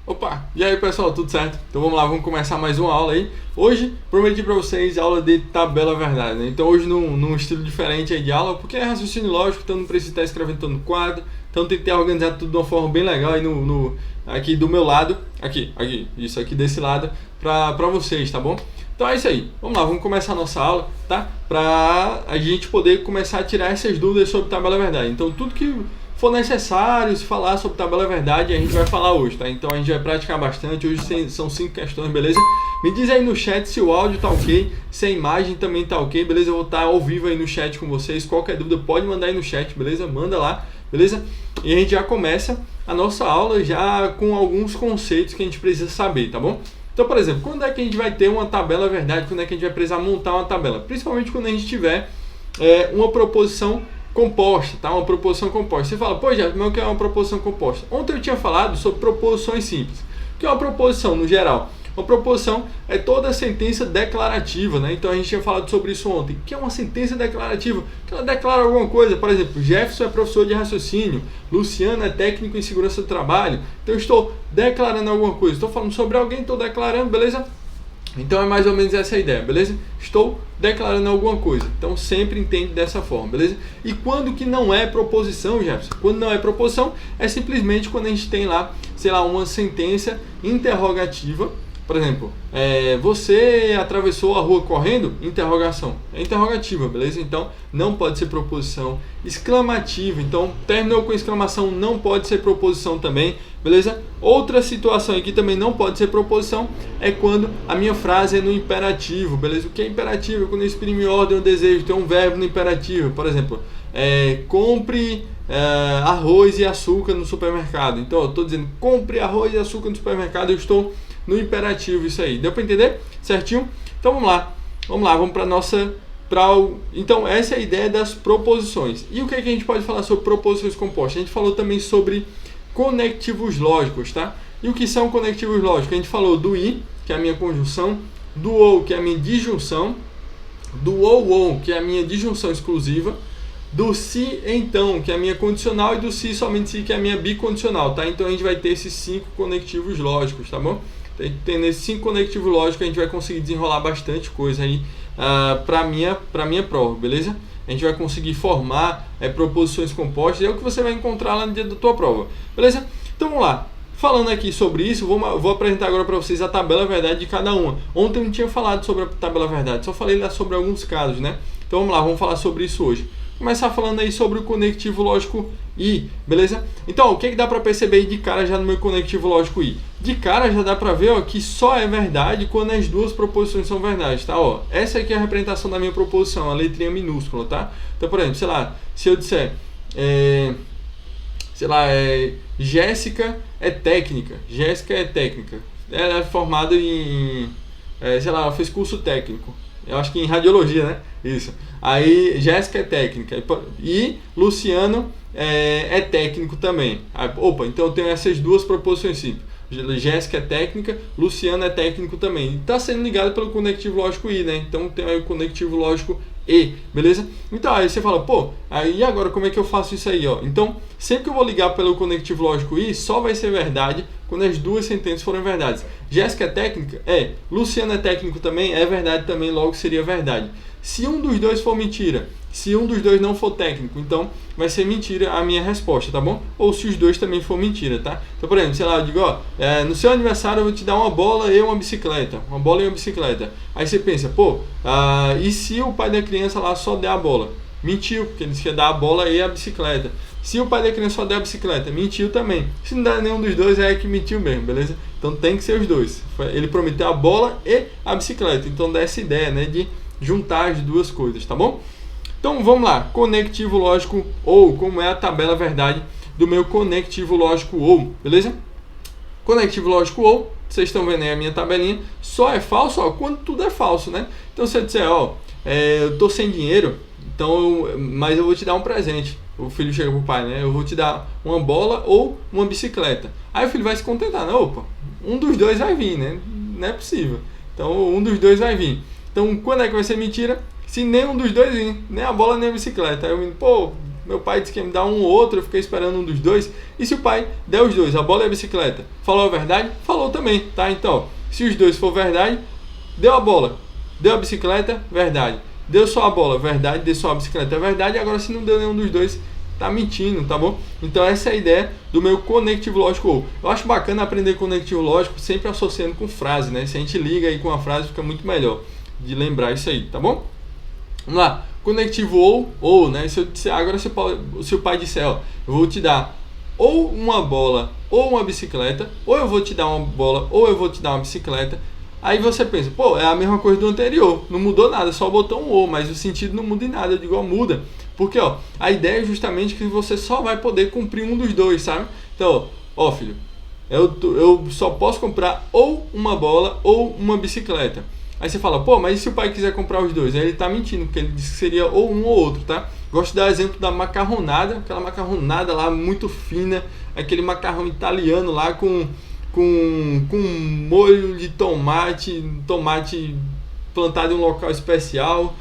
Opa, e aí pessoal, tudo certo? Então vamos lá, vamos começar mais uma aula aí. Hoje prometi para vocês aula de tabela verdade, né? Então hoje num estilo diferente aí de aula, porque é raciocínio lógico, então não precisa estar escrevendo todo no quadro, então tem que ter organizado tudo de uma forma bem legal aí aqui do meu lado, isso aqui desse lado, para vocês, tá bom? Então é isso aí, vamos lá, vamos começar a nossa aula, tá? Para a gente poder começar a tirar essas dúvidas sobre tabela verdade. Então tudo que for necessário se falar sobre tabela verdade, a gente vai falar hoje, tá? Então a gente vai praticar bastante. Hoje são 5 questões, beleza? Me diz aí no chat se o áudio tá ok, se a imagem também tá ok, beleza? Eu vou estar ao vivo aí no chat com vocês. Qualquer dúvida pode mandar aí no chat, beleza? Manda lá, beleza? E a gente já começa a nossa aula já com alguns conceitos que a gente precisa saber, tá bom? Então, por exemplo, quando é que a gente vai ter uma tabela verdade? Quando é que a gente vai precisar montar uma tabela? Principalmente quando a gente tiver uma proposição composta, tá? Uma proposição composta. Você fala, pô, já, o que é uma proposição composta? Ontem eu tinha falado sobre proposições simples. O que é uma proposição, no geral? Uma proposição é toda sentença declarativa, né? Então a gente tinha falado sobre isso ontem. O que é uma sentença declarativa? Que ela declara alguma coisa. Por exemplo, Jefferson é professor de raciocínio, Luciano é técnico em segurança do trabalho. Então eu estou declarando alguma coisa. Estou falando sobre alguém, estou declarando, beleza? Então é mais ou menos essa a ideia, beleza? Estou declarando alguma coisa. Então sempre entende dessa forma, beleza? E quando que não é proposição, Jefferson? Quando não é proposição, é simplesmente quando a gente tem lá, sei lá, uma sentença interrogativa. Por exemplo, você atravessou a rua correndo? Interrogação. É interrogativa, beleza? Então não pode ser proposição. Exclamativa. Então terminou com exclamação, não pode ser proposição também, beleza? Outra situação aqui também não pode ser proposição é quando a minha frase é no imperativo, beleza? O que é imperativo? Quando eu exprime ordem ou desejo, tem um verbo no imperativo. Por exemplo, compre arroz e açúcar no supermercado. Então eu estou dizendo compre arroz e açúcar no supermercado, eu estou no imperativo, isso aí. Deu para entender? Certinho? Então vamos para nossa... Então essa é a ideia das proposições. E o que é que a gente pode falar sobre proposições compostas? A gente falou também sobre conectivos lógicos, tá? E o que são conectivos lógicos? A gente falou do e, que é a minha conjunção, do ou, que é a minha disjunção, do ou, que é a minha disjunção exclusiva, do se então, que é a minha condicional, e do se somente se, que é a minha bicondicional, tá? Então a gente vai ter esses 5 conectivos lógicos, tá bom? Tendo esses 5 conectivos lógicos, a gente vai conseguir desenrolar bastante coisa aí para minha prova, beleza? A gente vai conseguir formar proposições compostas, é o que você vai encontrar lá no dia da tua prova, beleza? Então vamos lá. Falando aqui sobre isso, vou apresentar agora para vocês a tabela verdade de cada uma. Ontem eu não tinha falado sobre a tabela verdade, só falei lá sobre alguns casos, né? Então vamos lá, vamos falar sobre isso hoje. Começar falando aí sobre o conectivo lógico I, beleza? Então, o que dá para perceber aí de cara já no meu conectivo lógico I? De cara já dá para ver, ó, que só é verdade quando as duas proposições são verdades, tá? Ó, essa aqui é a representação da minha proposição, a letrinha minúscula, tá? Então, por exemplo, sei lá, se eu disser, Jéssica é técnica, ela é formada em, sei lá, ela fez curso técnico. Eu acho que em radiologia, né? Isso. Aí, Jéssica é técnica. E Luciano é técnico também. Opa, então eu tenho essas duas proposições simples. Jéssica é técnica, Luciano é técnico também. Está sendo ligado pelo conectivo lógico I, né? Então tem aí o conectivo lógico E, beleza? Então aí você fala, pô, aí agora como é que eu faço isso aí, ó? Então, sempre que eu vou ligar pelo conectivo lógico I, só vai ser verdade quando as duas sentenças forem verdades. Jéssica é técnica? É. Luciano é técnico também? É verdade também, logo seria verdade. Se um dos dois for mentira, se um dos dois não for técnico, então vai ser mentira a minha resposta, tá bom? Ou se os dois também for mentira, tá? Então, por exemplo, sei lá, eu digo, ó, no seu aniversário eu vou te dar uma bola e uma bicicleta. Uma bola e uma bicicleta. Aí você pensa, pô, e se o pai da criança lá só der a bola? Mentiu, porque ele disse que ia dar a bola e a bicicleta. Se o pai da criança só der a bicicleta, mentiu também. Se não der nenhum dos dois, é que mentiu mesmo, beleza? Então tem que ser os dois. Ele prometeu a bola e a bicicleta. Então dá essa ideia, né, de juntar as duas coisas, tá bom? Então vamos lá, conectivo lógico ou, como é a tabela verdade do meu conectivo lógico ou, beleza? Conectivo lógico ou, vocês estão vendo aí a minha tabelinha, só é falso, ó, quando tudo é falso, né? Então se eu disser, ó, eu tô sem dinheiro, então, mas eu vou te dar um presente. O filho chega pro pai, né? Eu vou te dar uma bola ou uma bicicleta. Aí o filho vai se contentar, né? Opa, um dos dois vai vir, né? Não é possível. Então um dos dois vai vir. Então quando é que vai ser mentira? Se nenhum dos dois vir, nem a bola nem a bicicleta. Aí eu, pô, Meu pai disse que ia me dar um ou outro, eu fiquei esperando um dos dois. E se o pai der os dois, a bola e a bicicleta, falou a verdade? Falou também, tá? Então, se os dois for verdade, deu a bola, deu a bicicleta, verdade. Deu só a bola, verdade. Deu só a bicicleta, verdade. Agora, se não deu nenhum dos dois, tá mentindo, tá bom? Então essa é a ideia do meu conectivo lógico ou. Eu acho bacana aprender conectivo lógico sempre associando com frase, né? Se a gente liga aí com a frase, fica muito melhor de lembrar isso aí, tá bom? Vamos lá, conectivo ou, né? Se eu disser, agora se o pai disser, ó, eu vou te dar ou uma bola ou uma bicicleta, ou eu vou te dar uma bola ou eu vou te dar uma bicicleta. Aí você pensa, pô, é a mesma coisa do anterior, não mudou nada, só botou um ou, mas o sentido não muda em nada. Eu digo, ó, muda. Porque, ó, a ideia é justamente que você só vai poder cumprir um dos dois, sabe? Então, ó, filho, eu só posso comprar ou uma bola ou uma bicicleta. Aí você fala, pô, mas e se o pai quiser comprar os dois? Aí ele tá mentindo, porque ele disse que seria ou um ou outro, tá? Gosto de dar exemplo da macarronada, aquela macarronada lá muito fina, aquele macarrão italiano lá com molho de tomate plantado em um local especial,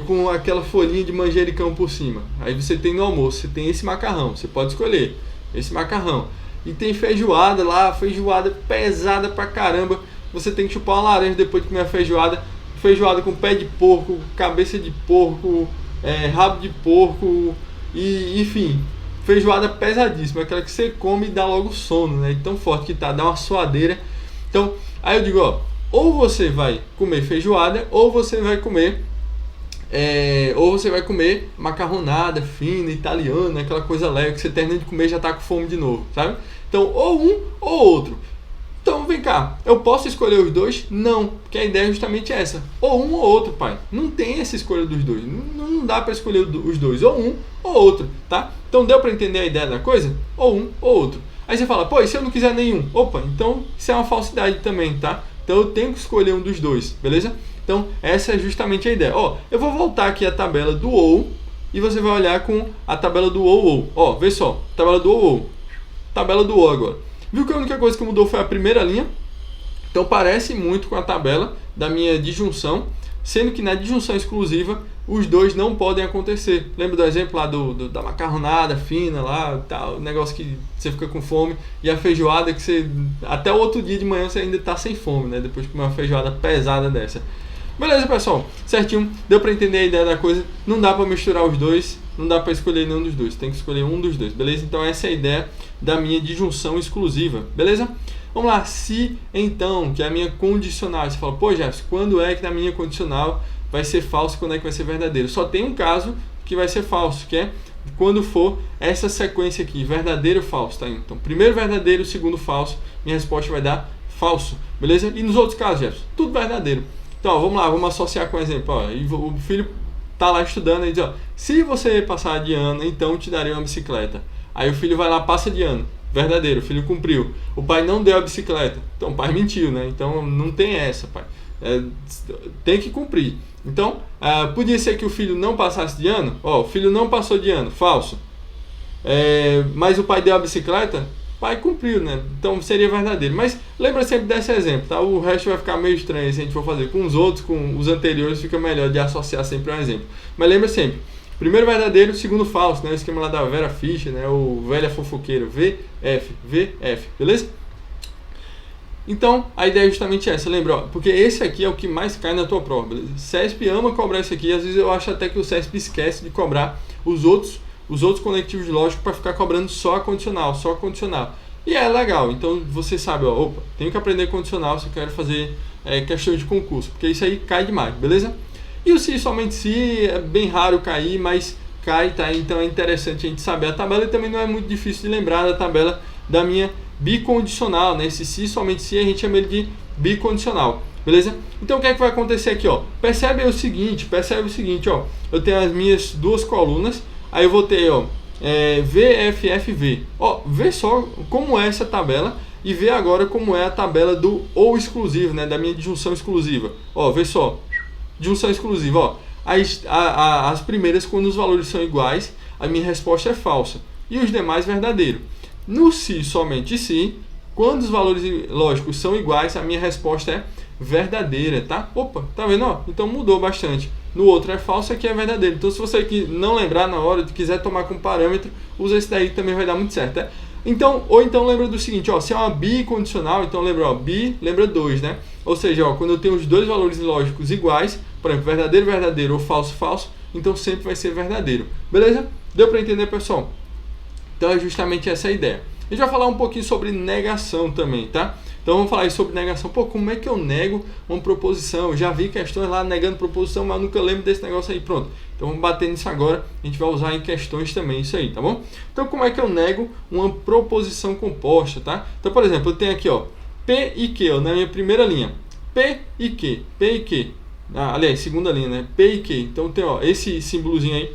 com aquela folhinha de manjericão por cima. Aí você tem no almoço, você tem esse macarrão, você pode escolher esse macarrão. E tem feijoada lá, feijoada pesada pra caramba. Você tem que chupar uma laranja depois de comer a feijoada. Feijoada com pé de porco, cabeça de porco, rabo de porco, e enfim, feijoada pesadíssima, aquela que você come e dá logo sono, né? Tão forte que tá, dá uma suadeira. Então, aí eu digo, ó, ou você vai comer feijoada, ou você vai comer macarronada fina, italiana, aquela coisa leve que você termina de comer e já tá com fome de novo, sabe? Então, ou um ou outro. Então, vem cá, eu posso escolher os dois? Não, porque a ideia é justamente essa. Ou um ou outro, pai. Não tem essa escolha dos dois. Não dá para escolher os dois, ou um ou outro, tá? Então, deu para entender a ideia da coisa? Ou um ou outro. Aí você fala, pô, e se eu não quiser nenhum? Opa, então isso é uma falsidade também, tá? Então, eu tenho que escolher um dos dois, beleza? Então, essa é justamente a ideia. Ó, eu vou voltar aqui a tabela do ou e você vai olhar com a tabela do ou. Ó, vê só, tabela do ou. Tabela do ou agora. Viu que a única coisa que mudou foi a primeira linha? Então parece muito com a tabela da minha disjunção, sendo que na disjunção exclusiva os dois não podem acontecer. Lembra do exemplo lá da macarronada fina lá, tal, negócio que você fica com fome, e a feijoada que você até o outro dia de manhã você ainda está sem fome, né? Depois de comer uma feijoada pesada dessa. Beleza, pessoal? Certinho? Deu para entender a ideia da coisa? Não dá para misturar os dois, não dá para escolher nenhum dos dois, tem que escolher um dos dois, beleza? Então essa é a ideia da minha disjunção exclusiva, beleza? Vamos lá, se então, que é a minha condicional, você fala, pô, Jefferson, quando é que na minha condicional vai ser falso e quando é que vai ser verdadeiro? Só tem um caso que vai ser falso, que é quando for essa sequência aqui, verdadeiro e falso, tá? Então, primeiro verdadeiro, segundo falso, minha resposta vai dar falso, beleza? E nos outros casos, Jefferson, tudo verdadeiro. Então, ó, vamos lá, vamos associar com um exemplo. Ó, o filho tá lá estudando e diz, ó, se você passar de ano, então te darei uma bicicleta. Aí o filho vai lá, passa de ano. Verdadeiro, o filho cumpriu. O pai não deu a bicicleta. Então o pai mentiu, né? Então não tem essa, pai. Tem que cumprir. Então, podia ser que o filho não passasse de ano. Ó, o filho não passou de ano, falso. Mas o pai deu a bicicleta, o pai cumpriu, né? Então seria verdadeiro. Mas lembra sempre desse exemplo, tá? O resto vai ficar meio estranho se a gente for fazer com os outros, com os anteriores, fica melhor de associar sempre a um exemplo. Mas lembra sempre, primeiro verdadeiro, segundo falso, né? O esquema lá da Vera Fischer, né? O velha fofoqueira, VF, beleza? Então, a ideia é justamente essa, lembra? Ó, porque esse aqui é o que mais cai na tua prova, beleza? CESP ama cobrar isso aqui, às vezes eu acho até que o CESP esquece de cobrar os outros conectivos lógicos para ficar cobrando só a condicional, E é legal, então você sabe, ó, opa, tenho que aprender condicional se eu quero fazer questão de concurso, porque isso aí cai demais, beleza? E o se, somente se, é bem raro cair, mas cai, tá? Então é interessante a gente saber a tabela e também não é muito difícil de lembrar da tabela da minha bicondicional, né? Esse se, somente se, a gente chama ele de bicondicional, beleza? Então o que é que vai acontecer aqui, ó? Percebe o seguinte, ó, eu tenho as minhas duas colunas, aí eu vou ter, ó, VFFV, ó, vê só como é essa tabela e vê agora como é a tabela do ou exclusivo, né? Da minha disjunção exclusiva, ó, vê só. Junção exclusiva, ó. As primeiras, quando os valores são iguais, a minha resposta é falsa. E os demais, verdadeiro. No se, somente se, quando os valores lógicos são iguais, a minha resposta é verdadeira, tá? Opa, tá vendo? Ó? Então mudou bastante. no outro é falso, aqui é verdadeiro. Então se você não lembrar na hora, quiser tomar como parâmetro, usa esse daí que também vai dar muito certo, tá? Então, ou então lembra do seguinte, ó, se é uma bicondicional, então lembra, ó, bi, lembra 2, né? Ou seja, ó, quando eu tenho os dois valores lógicos iguais, por exemplo, verdadeiro, verdadeiro ou falso, falso, então sempre vai ser verdadeiro. Beleza? Deu para entender, pessoal? Então é justamente essa a ideia. A gente vai falar um pouquinho sobre negação também, tá? Então vamos falar aí sobre negação. Pô, como é que eu nego uma proposição? Eu já vi questões lá negando proposição, mas eu nunca lembro desse negócio aí. Pronto. Então vamos bater nisso agora. A gente vai usar em questões também isso aí, tá bom? Então como é que eu nego uma proposição composta, tá? Então, por exemplo, eu tenho aqui, ó, P e Q, ó, na minha primeira linha. P e Q. P e Q. Aliás, segunda linha, né? P e Q. Então tem, ó, esse símbolozinho aí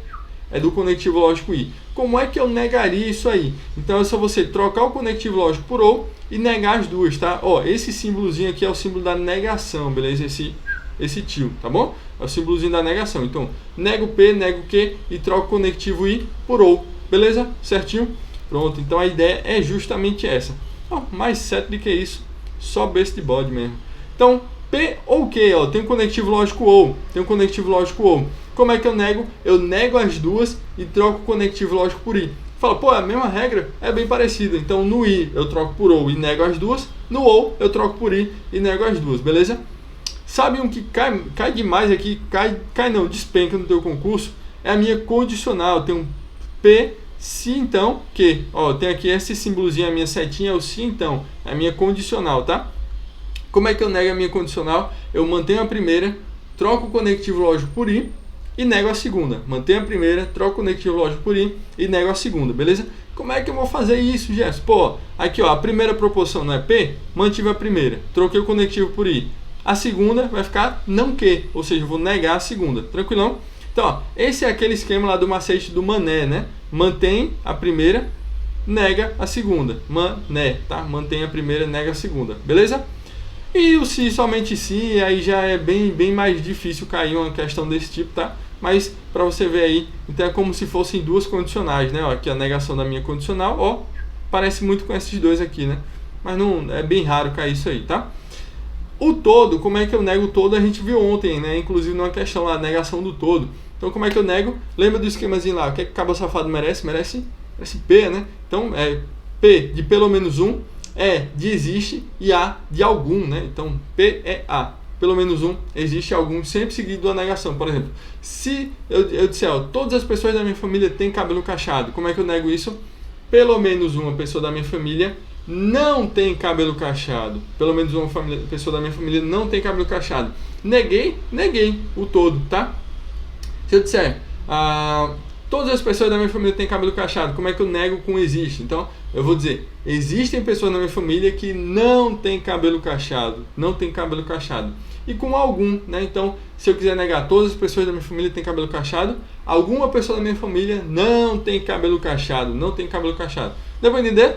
é do conectivo lógico I. Como é que eu negaria isso aí? Então é só você trocar o conectivo lógico por ou e negar as duas, tá? Ó, esse símbolozinho aqui é o símbolo da negação, beleza? Esse tio, tá bom? É o símbolozinho da negação. Então, nego P, nego Q e troco o conectivo I por ou, beleza? Certinho? Pronto, então a ideia é justamente essa. Ó, mais certo do que isso, só besta de bode mesmo. Então, P ou Q, ó, tem um conectivo lógico ou, Como é que eu nego? Eu nego as duas e troco o conectivo lógico por I. Fala, pô, a mesma regra é bem parecida. Então, no I eu troco por ou e nego as duas. No ou eu troco por I e nego as duas, beleza? Sabe um que cai demais aqui, cai não, despenca no teu concurso? É a minha condicional. Tem um P, se então, Q. Ó, tem aqui esse símbolozinho, a minha setinha é o se então. É a minha condicional, tá? Como é que eu nego a minha condicional? Eu mantenho a primeira, troco o conectivo lógico por I e nego a segunda. Mantenho a primeira, troco o conectivo lógico por I e nego a segunda, beleza? Como é que eu vou fazer isso, Jefferson? Pô, aqui ó, a primeira proposição não é P, mantive a primeira, troquei o conectivo por I. A segunda vai ficar não Q, ou seja, eu vou negar a segunda, tranquilão? Então, ó, esse é aquele esquema lá do macete do mané, né? Mantém a primeira, nega a segunda. Mané, tá? Mantém a primeira, nega a segunda, beleza? E o se, somente se, aí já é bem mais difícil cair uma questão desse tipo, tá? Mas para você ver aí, então é como se fossem duas condicionais, né? Ó, aqui a negação da minha condicional, ó, parece muito com esses dois aqui, né? Mas não é bem raro cair isso aí, tá? O todo, como é que eu nego o todo? A gente viu ontem, né? Inclusive numa questão lá, negação do todo. Então como é que eu nego? Lembra do esquemazinho lá? O que é que cabo safado merece? Merece P, né? Então é P de pelo menos um, E de existe e A de algum, né? Então P é A. Pelo menos um, existe algum, sempre seguido da negação. Por exemplo, se eu disser, ó, todas as pessoas da minha família têm cabelo cacheado, como é que eu nego isso? Pelo menos uma pessoa da minha família não tem cabelo cacheado. Pelo menos uma pessoa da minha família não tem cabelo cacheado. Neguei o todo, tá? Se eu disser, todas as pessoas da minha família têm cabelo cacheado, como é que eu nego com existe? Então, eu vou dizer, existem pessoas na minha família que não têm cabelo cacheado. Não tem cabelo cacheado. E com algum, né? Então, se eu quiser negar todas as pessoas da minha família têm cabelo cacheado, alguma pessoa da minha família não tem cabelo cacheado. Não tem cabelo cacheado. Deu pra entender?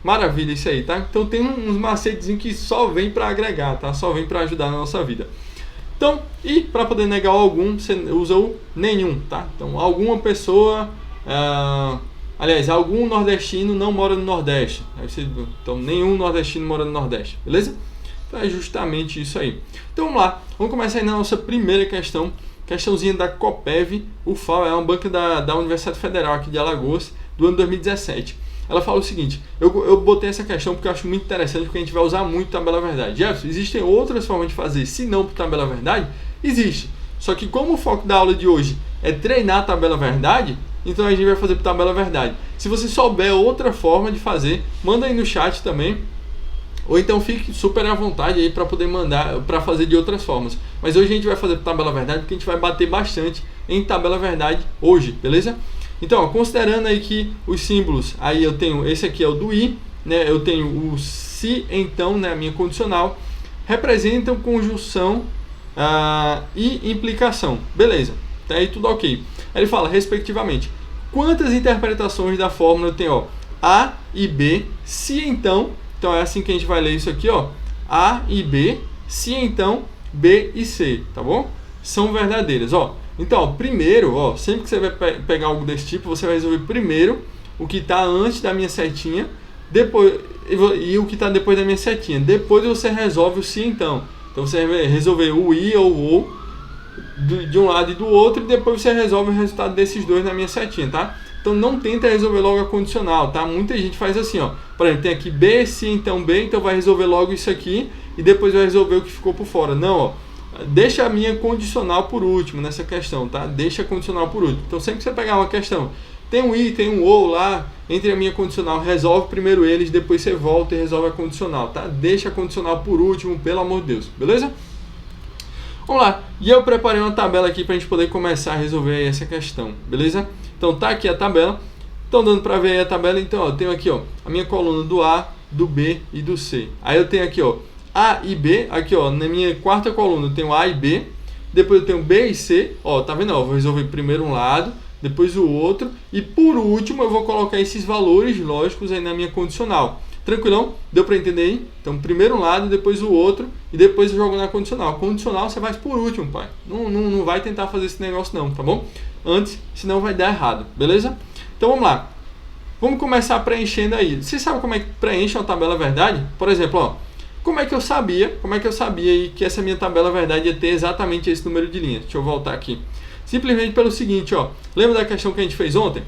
Maravilha, isso aí, tá? Então tem uns macetezinhos que só vem para agregar, tá? Só vem para ajudar na nossa vida. Então, e para poder negar algum, você usa o nenhum, tá? Então, alguma pessoa, aliás, algum nordestino não mora no Nordeste. Então, nenhum nordestino mora no Nordeste, beleza? Então, é justamente isso aí. Então, vamos lá. Vamos começar aí na nossa primeira questão. Questãozinha da Coppev, UFAL, é uma banca da Universidade Federal aqui de Alagoas, do ano 2017. Ela fala o seguinte, eu botei essa questão porque eu acho muito interessante, porque a gente vai usar muito tabela verdade. Jefferson, existem outras formas de fazer, se não por tabela verdade? Existe. Só que como o foco da aula de hoje é treinar a tabela verdade, então a gente vai fazer por tabela verdade. Se você souber outra forma de fazer, manda aí no chat também. Ou então fique super à vontade aí para poder mandar, para fazer de outras formas. Mas hoje a gente vai fazer por tabela verdade, porque a gente vai bater bastante em tabela verdade hoje, beleza? Então, ó, considerando aí que os símbolos, aí eu tenho, esse aqui é o do I, né? Eu tenho o se, então, né? A minha condicional, representam conjunção e implicação. Beleza, até aí tudo ok. Aí ele fala, respectivamente, quantas interpretações da fórmula eu tenho, ó, A e B, se então é assim que a gente vai ler isso aqui, ó, A e B, se então B e C, tá bom? São verdadeiras, ó. Então, ó, primeiro, ó, sempre que você vai pegar algo desse tipo, você vai resolver primeiro o que está antes da minha setinha, depois e o que está depois da minha setinha. Depois você resolve o se então. Então você vai resolver o i ou o de um lado e do outro, e depois você resolve o resultado desses dois na minha setinha, tá? Então não tenta resolver logo a condicional, tá? Muita gente faz assim, ó. Por exemplo, tem aqui B, C, então B, então vai resolver logo isso aqui e depois vai resolver o que ficou por fora. Não, ó. Deixa a minha condicional por último nessa questão, tá? Deixa a condicional por último. Então sempre que você pegar uma questão, tem um I, tem um OU lá, entre a minha condicional, resolve primeiro eles, depois você volta e resolve a condicional, tá? Deixa a condicional por último, pelo amor de Deus, beleza? Vamos lá, e eu preparei uma tabela aqui para a gente poder começar a resolver essa questão, beleza? Então tá aqui a tabela, estão dando para ver aí a tabela, então ó, eu tenho aqui ó, a minha coluna do A, do B e do C. Aí eu tenho aqui ó, A e B, aqui ó, na minha quarta coluna eu tenho A e B, depois eu tenho B e C, ó, tá vendo? Ó, eu vou resolver primeiro um lado, depois o outro, e por último eu vou colocar esses valores lógicos aí na minha condicional. Tranquilão? Deu para entender aí? Então, primeiro um lado, depois o outro, e depois eu jogo na condicional. Condicional você faz por último, pai. Não vai tentar fazer esse negócio não, tá bom? Antes, senão vai dar errado, beleza? Então, vamos lá. Vamos começar preenchendo aí. Você sabe como é que preenche uma tabela verdade? Por exemplo, ó, como é que eu sabia aí que essa minha tabela verdade ia ter exatamente esse número de linhas? Deixa eu voltar aqui. Simplesmente pelo seguinte, ó. Lembra da questão que a gente fez ontem?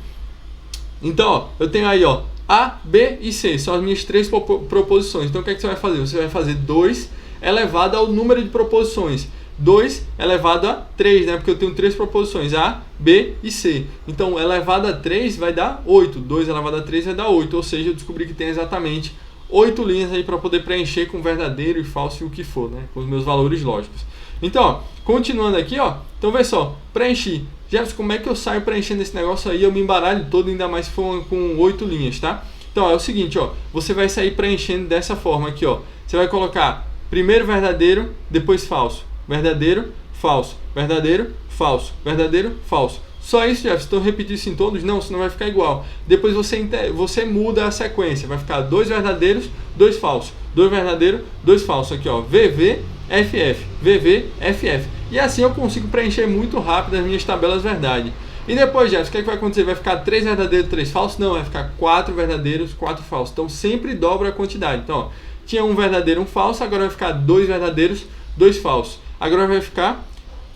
Então, ó, eu tenho aí, ó, A, B e C, são as minhas três proposições. Então o que é que você vai fazer? Você vai fazer 2 elevado ao número de proposições. 2 elevado a 3, né? Porque eu tenho três proposições, A, B e C. Então elevado a 3 vai dar 8. 2 elevado a 3 vai dar 8. Ou seja, eu descobri que tem exatamente 8 linhas aí para poder preencher com verdadeiro e falso e o que for, né? Com os meus valores lógicos. Então, ó, continuando aqui, ó. Então vê só, preenchi. Jefferson, como é que eu saio preenchendo esse negócio aí? Eu me embaralho todo, ainda mais se for com 8 linhas, tá? Então, ó, é o seguinte, ó. Você vai sair preenchendo dessa forma aqui, ó. Você vai colocar primeiro verdadeiro, depois falso. Verdadeiro, falso. Verdadeiro, falso. Verdadeiro, falso. Só isso, Jefferson. Então, repetir isso em todos? Não, senão vai ficar igual. Depois você muda a sequência. Vai ficar 2 verdadeiros, 2 falsos. 2 verdadeiros, 2 falsos. Aqui, ó. VV, FF. VV, FF. E assim eu consigo preencher muito rápido as minhas tabelas verdade. E depois, Jefferson, o que é que vai acontecer? Vai ficar 3 verdadeiros, 3 falsos? Não, vai ficar 4 verdadeiros, 4 falsos. Então, sempre dobra a quantidade. Então, ó, tinha um verdadeiro, um falso. Agora vai ficar 2 verdadeiros, 2 falsos. Agora vai ficar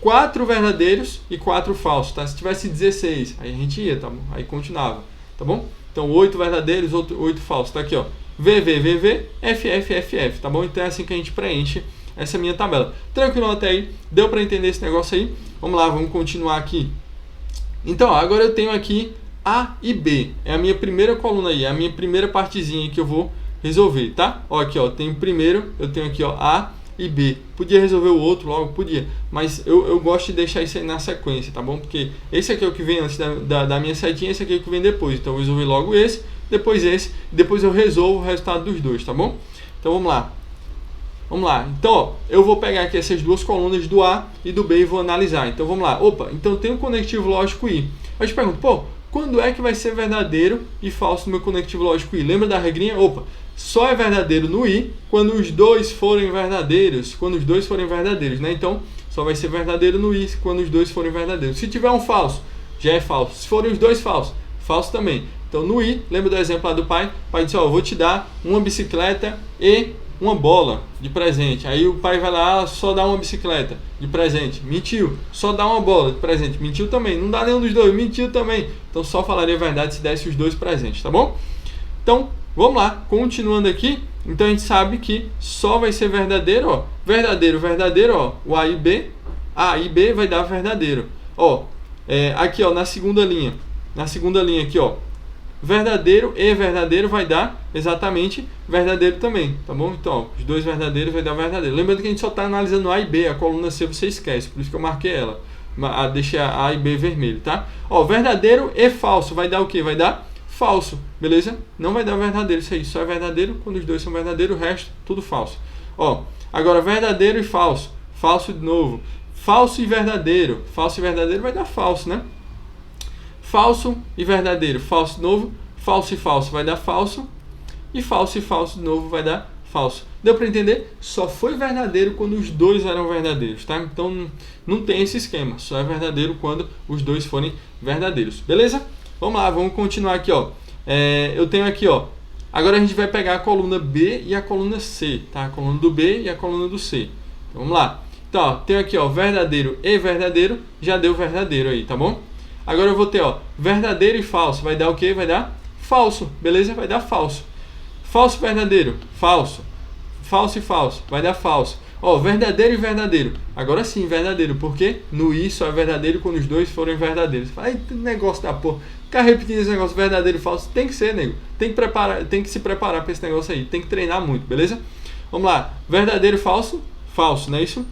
4 verdadeiros e 4 falsos, tá? Se tivesse 16, aí a gente ia, tá bom? Aí continuava, tá bom? Então, 8 verdadeiros, 8 falsos. Tá aqui, ó. VV, VV, FF, FF, tá bom? Então, é assim que a gente preenche essa minha tabela. Tranquilo até aí? Deu para entender esse negócio aí? Vamos lá, vamos continuar aqui. Então, ó, agora eu tenho aqui A e B. É a minha primeira coluna aí, é a minha primeira partezinha que eu vou resolver, tá? Ó, aqui, ó, tem primeiro, eu tenho aqui, ó, A e B. Podia resolver o outro logo, podia. Mas eu gosto de deixar isso aí na sequência, tá bom? Porque esse aqui é o que vem antes da minha setinha, esse aqui é o que vem depois. Então, eu vou resolver logo esse, depois eu resolvo o resultado dos dois, tá bom? Então, vamos lá. Vamos lá, então ó, eu vou pegar aqui essas duas colunas do A e do B e vou analisar. Então vamos lá, opa, então tem um conectivo lógico I. Eu te pergunto, pô, quando é que vai ser verdadeiro e falso no meu conectivo lógico I? Lembra da regrinha? Opa, só é verdadeiro no I quando os dois forem verdadeiros, né? Então só vai ser verdadeiro no I quando os dois forem verdadeiros. Se tiver um falso, já é falso. Se forem os dois falsos, falso também. Então no I, lembra do exemplo lá do pai? O pai disse, ó, eu vou te dar uma bicicleta e uma bola de presente. Aí o pai vai lá, só dá uma bicicleta de presente. Mentiu. Só dá uma bola de presente. Mentiu também. Não dá nenhum dos dois. Mentiu também. Então só falaria a verdade se desse os dois presentes, tá bom? Então, vamos lá. Continuando aqui. Então a gente sabe que só vai ser verdadeiro, ó. Verdadeiro, verdadeiro, ó. O A e B. A e B vai dar verdadeiro. Ó, aqui, ó, na segunda linha. Na segunda linha aqui, ó. Verdadeiro e verdadeiro vai dar exatamente verdadeiro também, tá bom? Então, ó, os dois verdadeiros vai dar verdadeiro. Lembrando que a gente só está analisando A e B, a coluna C você esquece, por isso que eu marquei ela. Deixei a A e B vermelho, tá? Ó, verdadeiro e falso vai dar o quê? Vai dar falso, beleza? Não vai dar verdadeiro isso aí, só é verdadeiro quando os dois são verdadeiros, o resto tudo falso. Ó, agora verdadeiro e falso, falso de novo. Falso e verdadeiro vai dar falso, né? Falso e verdadeiro, falso de novo, falso e falso vai dar falso, e falso de novo vai dar falso. Deu para entender? Só foi verdadeiro quando os dois eram verdadeiros, tá? Então não tem esse esquema, só é verdadeiro quando os dois forem verdadeiros, beleza? Vamos lá, vamos continuar aqui, ó. Eu tenho aqui, ó, agora a gente vai pegar a coluna B e a coluna C, tá? A coluna do B e a coluna do C. Então, vamos lá. Então, ó, tem aqui, ó, verdadeiro e verdadeiro, já deu verdadeiro aí, tá bom? Agora eu vou ter, ó, verdadeiro e falso, vai dar o quê? Vai dar falso, beleza? Vai dar falso. Falso e verdadeiro, falso. Falso e falso, vai dar falso. Ó, verdadeiro e verdadeiro, agora sim, verdadeiro, porque no i só é verdadeiro quando os dois forem verdadeiros. Fala, eita, negócio da porra, ficar repetindo esse negócio verdadeiro e falso, tem que ser, nego. Tem que se preparar para esse negócio aí, tem que treinar muito, beleza? Vamos lá, verdadeiro e falso, falso, não é isso?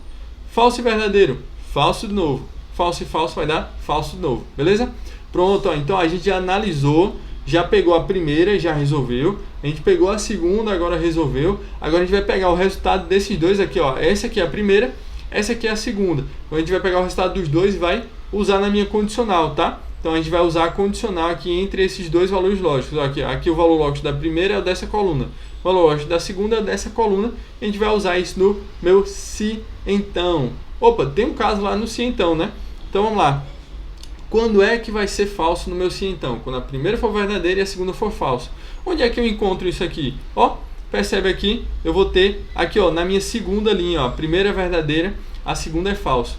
Falso e verdadeiro, falso de novo. Falso e falso vai dar falso de novo, beleza? Pronto, ó, então a gente já analisou, já pegou a primeira, já resolveu. A gente pegou a segunda, agora resolveu. Agora a gente vai pegar o resultado desses dois aqui, ó. Essa aqui é a primeira, essa aqui é a segunda. Então a gente vai pegar o resultado dos dois e vai usar na minha condicional, tá? Então a gente vai usar a condicional aqui entre esses dois valores lógicos. Ó, aqui o valor lógico da primeira é o dessa coluna. O valor lógico da segunda é dessa coluna. A gente vai usar isso no meu se então. Opa, tem um caso lá no se então, né? Então vamos lá. Quando é que vai ser falso no meu se então? Quando a primeira for verdadeira e a segunda for falso. Onde é que eu encontro isso aqui? Ó, percebe aqui, eu vou ter aqui, ó, na minha segunda linha, ó, a primeira é verdadeira, a segunda é falso.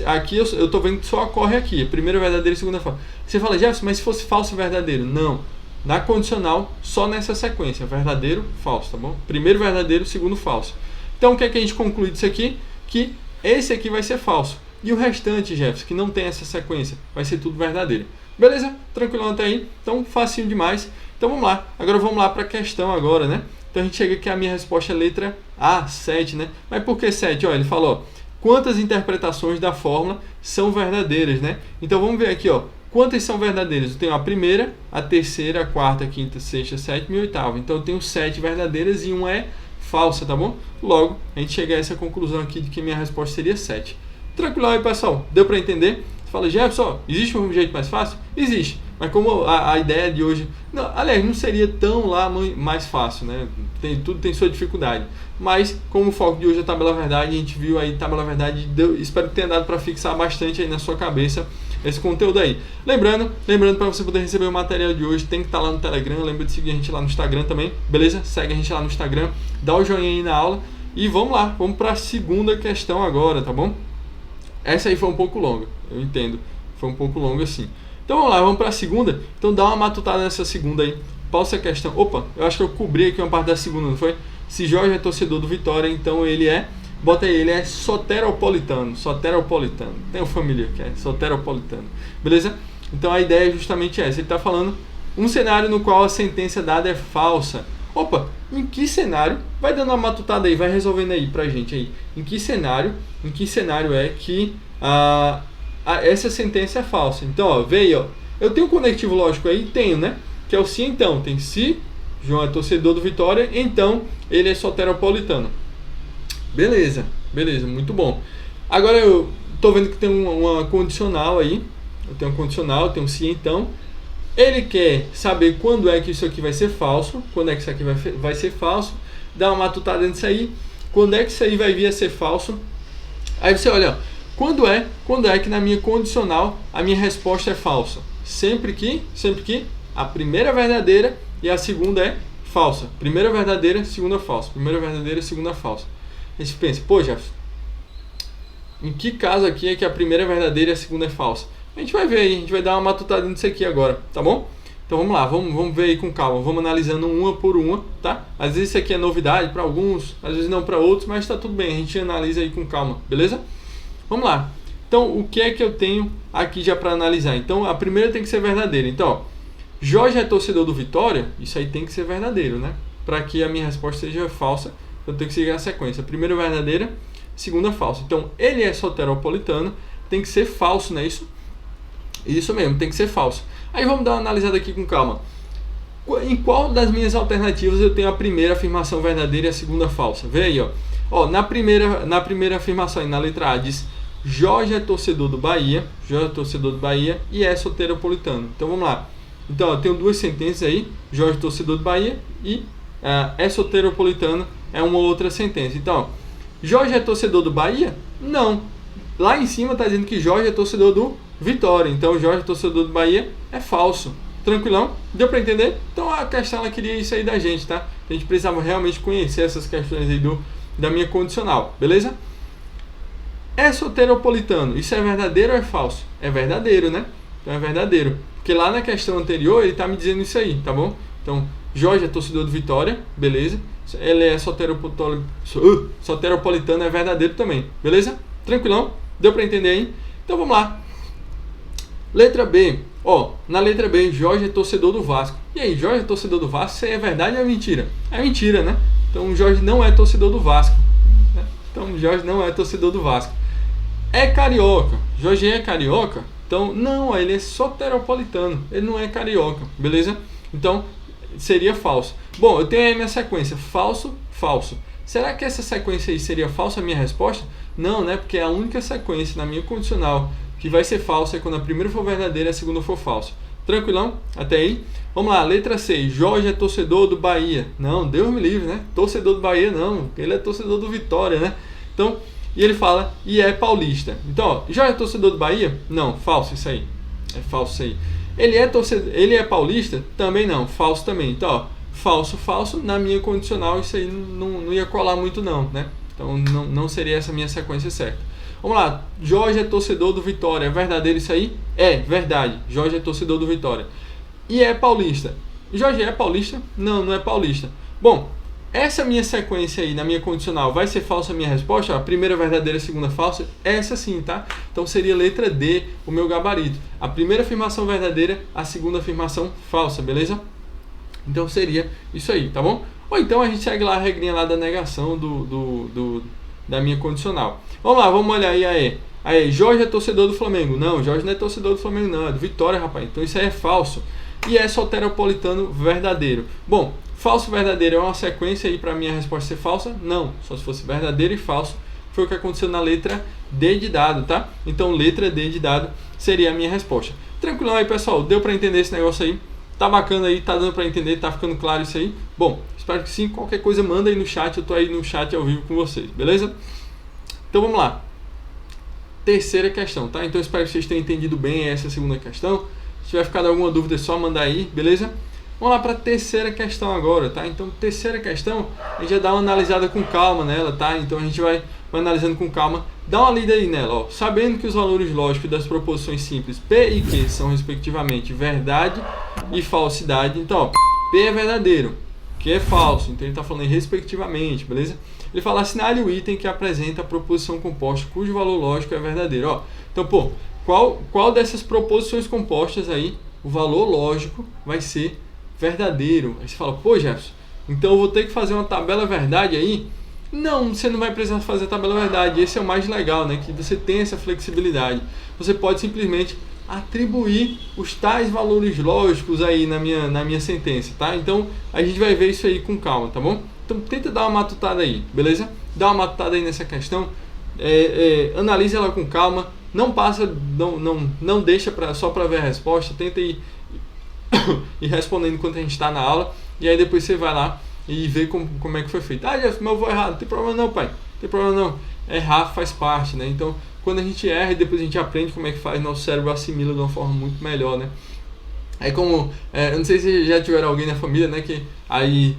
Aqui eu tô vendo que só ocorre aqui, a primeira é verdadeira e a segunda é falso. Você fala, Jefferson, mas se fosse falso e verdadeiro? Não. Na condicional, só nessa sequência, verdadeiro, falso, tá bom? Primeiro verdadeiro, segundo falso. Então o que é que a gente conclui disso aqui? Que esse aqui vai ser falso. E o restante, Jefferson, que não tem essa sequência, vai ser tudo verdadeiro. Beleza? Tranquilão até aí? Então, facinho demais. Então, vamos lá. Agora, vamos lá para a questão agora, né? Então, a gente chega aqui, a minha resposta é letra A, 7, né? Mas por que 7? Ó, ele falou, ó, quantas interpretações da fórmula são verdadeiras, né? Então, vamos ver aqui, ó. Quantas são verdadeiras? Eu tenho a primeira, a terceira, a quarta, a quinta, a sexta, a sétima e a oitava. Então, eu tenho 7 verdadeiras e uma é falsa, tá bom? Logo, a gente chega a essa conclusão aqui de que minha resposta seria 7. Tranquilo aí, pessoal? Deu para entender? Você fala, Jefferson, existe um jeito mais fácil? Existe. Mas como a ideia de hoje... Não, aliás, não seria tão lá mais fácil, né? Tudo tem sua dificuldade. Mas, como o foco de hoje é tabela verdade, a gente viu aí tabela verdade, espero que tenha dado para fixar bastante aí na sua cabeça esse conteúdo aí. Lembrando para você poder receber o material de hoje, tem que estar lá no Telegram. Lembra de seguir a gente lá no Instagram também, beleza? Segue a gente lá no Instagram, dá o joinha aí na aula. E vamos lá, vamos para a segunda questão agora, tá bom? Essa aí foi um pouco longa, eu entendo. Foi um pouco longa assim. Então vamos lá, vamos para a segunda. Então dá uma matutada nessa segunda aí. Pausa a questão. Opa, eu acho que eu cobri aqui uma parte da segunda, não foi? Se Jorge é torcedor do Vitória, então ele é... Bota aí, ele é soteropolitano. Soteropolitano. Tem uma família que é soteropolitano. Beleza? Então a ideia é justamente essa. Ele está falando um cenário no qual a sentença dada é falsa. Opa, em que cenário? Vai dando uma matutada aí, vai resolvendo aí pra gente aí. Em que cenário é que essa sentença é falsa? Então, ó, vê aí, ó. Eu tenho um conectivo lógico aí? Tenho, né? Que é o se então. Tem se João é torcedor do Vitória, então ele é soteropolitano. Beleza, muito bom. Agora eu tô vendo que tem uma condicional aí. Eu tenho um condicional, eu tenho um se então. Ele quer saber quando é que isso aqui vai ser falso, quando é que isso aqui vai ser falso, dá uma matutada nisso aí, quando é que isso aí vai vir a ser falso. Aí você olha, ó, quando é que na minha condicional a minha resposta é falsa? Sempre que a primeira é verdadeira e a segunda é falsa. Primeira verdadeira, segunda falsa. Primeira verdadeira, segunda falsa. A gente pensa, pô, Jefferson, em que caso aqui é que a primeira é verdadeira e a segunda é falsa? A gente vai ver aí, a gente vai dar uma matutada nisso aqui agora, tá bom? Então vamos lá, vamos ver aí com calma, vamos analisando uma por uma, tá? Às vezes isso aqui é novidade para alguns, às vezes não para outros, mas tá tudo bem, a gente analisa aí com calma, beleza? Vamos lá. Então, o que é que eu tenho aqui já para analisar? Então, a primeira tem que ser verdadeira. Então, ó, Jorge é torcedor do Vitória, isso aí tem que ser verdadeiro, né? Para que a minha resposta seja falsa, eu tenho que seguir a sequência. Primeira verdadeira, segunda falsa. Então, ele é soteropolitano, tem que ser falso, não é isso? Isso mesmo, tem que ser falso. Aí vamos dar uma analisada aqui com calma. Em qual das minhas alternativas eu tenho a primeira afirmação verdadeira e a segunda falsa? Vê aí, ó. Ó, na primeira afirmação, aí, na letra A, diz Jorge é torcedor do Bahia, e é soteropolitano. Então vamos lá. Então eu tenho duas sentenças aí, Jorge é torcedor do Bahia e é soteropolitano é uma outra sentença. Então, Jorge é torcedor do Bahia? Não. Lá em cima está dizendo que Jorge é torcedor do Vitória. Então, Jorge é torcedor do Bahia é falso. Tranquilão? Deu para entender? Então, a questão ela queria isso aí da gente, tá? A gente precisava realmente conhecer essas questões aí da minha condicional. Beleza? É soteropolitano. Isso é verdadeiro ou é falso? É verdadeiro, né? Então é verdadeiro. Porque lá na questão anterior ele está me dizendo isso aí, tá bom? Então, Jorge é torcedor do Vitória, beleza? Ele é soteropolitano, é verdadeiro também, beleza? Tranquilão? Deu para entender aí? Então vamos lá. Letra B. Ó, na letra B, Jorge é torcedor do Vasco. E aí, Jorge é torcedor do Vasco? Isso aí é verdade ou é mentira? É mentira, né? Então, Jorge não é torcedor do Vasco. Então, Jorge não é torcedor do Vasco. É carioca. Jorge é carioca? Então, não, ele é soteropolitano. Ele não é carioca, beleza? Então, seria falso. Bom, eu tenho aí a minha sequência. Falso, falso. Será que essa sequência aí seria falsa a minha resposta? Não, né? Porque a única sequência na minha condicional que vai ser falsa é quando a primeira for verdadeira e a segunda for falsa. Tranquilão? Até aí? Vamos lá, letra C. Jorge é torcedor do Bahia. Não, Deus me livre, né? Torcedor do Bahia não. Ele é torcedor do Vitória, né? Então, e ele fala, e é paulista. Então, ó, Jorge é torcedor do Bahia? Não, falso isso aí. É falso isso aí. Ele é paulista? Também não, falso também. Então, ó, falso, falso, na minha condicional isso aí não ia colar muito não, né? Então, não seria essa minha sequência certa. Vamos lá, Jorge é torcedor do Vitória. É verdadeiro isso aí? É, verdade. Jorge é torcedor do Vitória. E é paulista. Jorge é paulista? Não, não é paulista. Bom, essa minha sequência aí, na minha condicional, vai ser falsa a minha resposta? Ó, a primeira verdadeira, a segunda falsa? Essa sim, tá? Então seria letra D, o meu gabarito. A primeira afirmação verdadeira, a segunda afirmação falsa, beleza? Então seria isso aí, tá bom? Ou então a gente segue lá a regrinha lá da negação da minha condicional. Vamos lá, vamos olhar aí. Aí, Jorge é torcedor do Flamengo. Não, Jorge não é torcedor do Flamengo não, é do Vitória, rapaz. Então isso aí é falso. E é soteropolitano verdadeiro. Bom, falso verdadeiro é uma sequência aí para minha resposta ser falsa? Não, só se fosse verdadeiro e falso. Foi o que aconteceu na letra D de dado, tá? Então letra D de dado seria a minha resposta. Tranquilão aí, pessoal? Deu para entender esse negócio aí? Tá bacana aí? Tá dando para entender? Tá ficando claro isso aí? Bom, espero que sim. Qualquer coisa manda aí no chat. Eu tô aí no chat ao vivo com vocês, beleza? Então vamos lá. Terceira questão, tá? Então eu espero que vocês tenham entendido bem essa segunda questão. Se tiver ficado alguma dúvida é só mandar aí, beleza? Vamos lá para a terceira questão agora, tá? Então, terceira questão, a gente já dá uma analisada com calma nela, tá? Então a gente vai analisando com calma. Dá uma lida aí nela, ó. Sabendo que os valores lógicos das proposições simples P e Q são respectivamente verdade e falsidade. Então, ó, P é verdadeiro, Q é falso. Então ele está falando aí respectivamente, beleza? Ele fala, assinale o item que apresenta a proposição composta cujo valor lógico é verdadeiro, ó. Então, pô, qual dessas proposições compostas aí, o valor lógico vai ser verdadeiro? Aí você fala, pô, Jefferson, então eu vou ter que fazer uma tabela verdade aí? Não, você não vai precisar fazer a tabela verdade. Esse é o mais legal, né? Que você tem essa flexibilidade. Você pode simplesmente atribuir os tais valores lógicos aí na minha sentença, tá? Então, a gente vai ver isso aí com calma, tá bom? Então, tenta dar uma matutada aí, beleza? Dá uma matutada aí nessa questão. Analise ela com calma. Não passa, não deixa só para ver a resposta. Tenta ir respondendo enquanto a gente está na aula. E aí depois você vai lá e vê como é que foi feito. Ah, Jeff, mas eu vou errar. Não tem problema não, pai. Não tem problema não. Errar faz parte, né? Então, quando a gente erra e depois a gente aprende como é que faz, nosso cérebro assimila de uma forma muito melhor, né? É como, eu não sei se já tiveram alguém na família, né? Que aí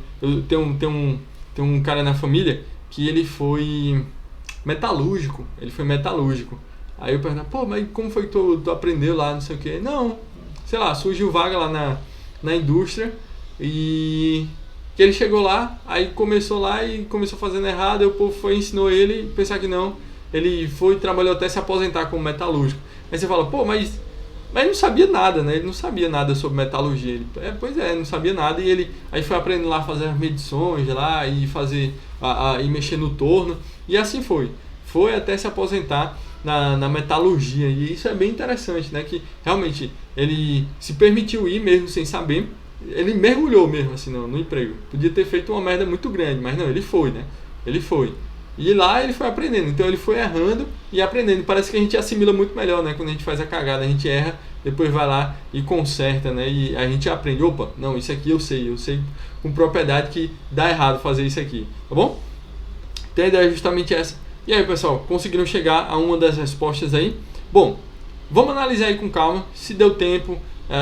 tem um cara na família que ele foi metalúrgico. Aí eu pergunto, pô, mas como foi que tu aprendeu lá, não sei o que? Não, sei lá, surgiu vaga lá na indústria e que ele chegou lá, aí começou fazendo errado, aí o povo ensinou ele, pensar que não, ele trabalhou até se aposentar como metalúrgico. Aí você fala, pô, mas não sabia nada, né? Ele não sabia nada sobre metalurgia. Pois é, não sabia nada e ele aí foi aprendendo lá a fazer as medições lá e fazer, e mexer no torno e assim foi até se aposentar na metalurgia, e isso é bem interessante, né? Que realmente ele se permitiu ir mesmo sem saber, ele mergulhou mesmo assim no emprego. Podia ter feito uma merda muito grande, mas não, ele foi, né? Ele foi. E lá ele foi aprendendo, então ele foi errando e aprendendo. Parece que a gente assimila muito melhor, né? Quando a gente faz a cagada, a gente erra, depois vai lá e conserta, né? E a gente aprende, opa, não, isso aqui eu sei com propriedade que dá errado fazer isso aqui, tá bom? Então a ideia é justamente essa. E aí, pessoal, conseguiram chegar a uma das respostas aí? Bom, vamos analisar aí com calma, se deu tempo,